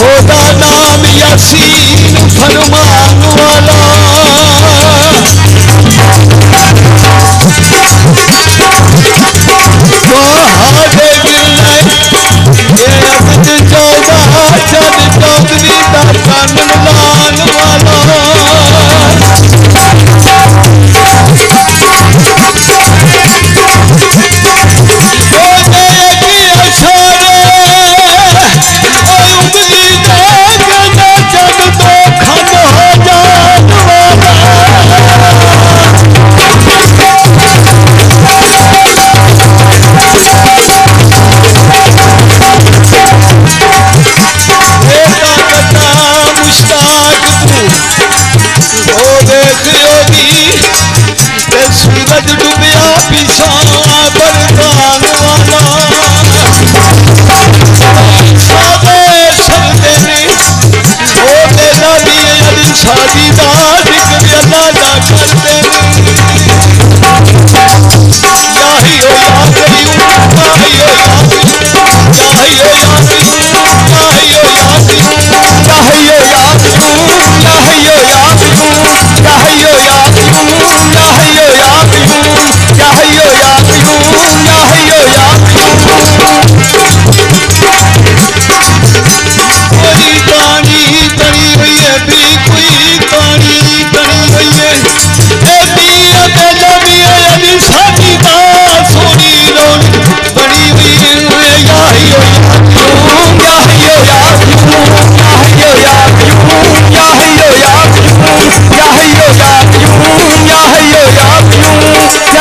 ओदा नाम यासीन फरमान वाला तो हाडे गिरना ये अबद चौदा चंद चौधरी दा कानन लाल वाला सूरज डूबिया पिछा बरदान वाला सादे सरदे ने ओ तेरा दिए अली शादी दा जिक्र अल्लाह दा करदे याही ओ या कयूं याही ओ या कयूं याही ओ या कयूं याही ओ या कयूं याही ओ या कयूं याही ओ या कयूं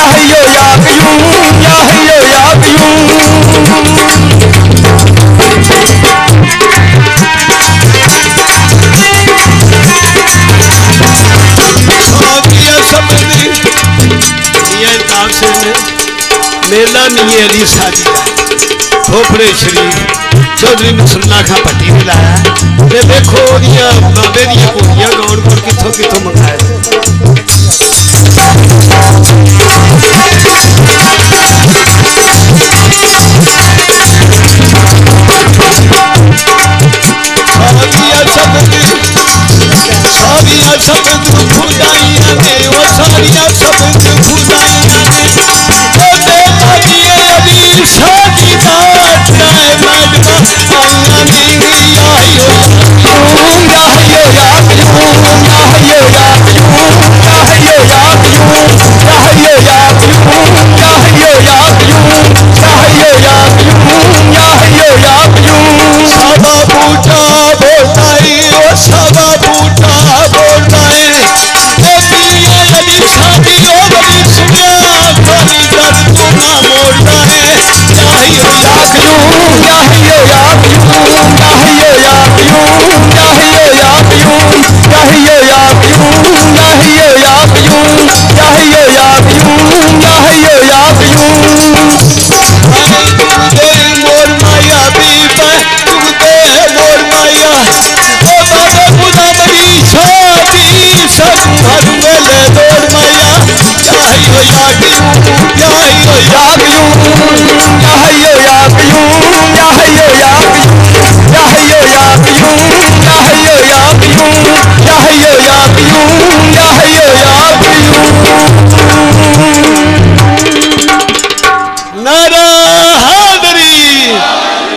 याही ओ या कयूं याही ओ या मेला नहीं अली शादी खोपड़े शरीफ चौधरी मुसल्ला खा पट्टी ने लाया ते देखो बाबे दी घोड़ियां गाउन पर किथों किथों मंगाए सारिया शब्द खुदाइया ने वो सारिया शब्द खुदाइया ने शादी बात नाय मजमा आना नीवी आयो याहियो याहियो याहियो याहियो याहियो याहियो याहियो याहियो याहियो याहियो याहियो सादा बूटा बोलता है ओ सादा बूटा बोलता है ए पिया अली शादी ओ बड़ी सुनिया कोई दर्द तो ना मोड़ता है याहियो याहियो याहियो याहियो याहियो याहियो याहियो याहियो याहियो याहियो याहियो याहियो याहियो याहियो याहियो याहियो मोर माया बीबे तुमते मोर माया ओ बाबे खुदा बड़ी शादी सब हर वेले मोर माया याहियो याहियो याहियो याहियो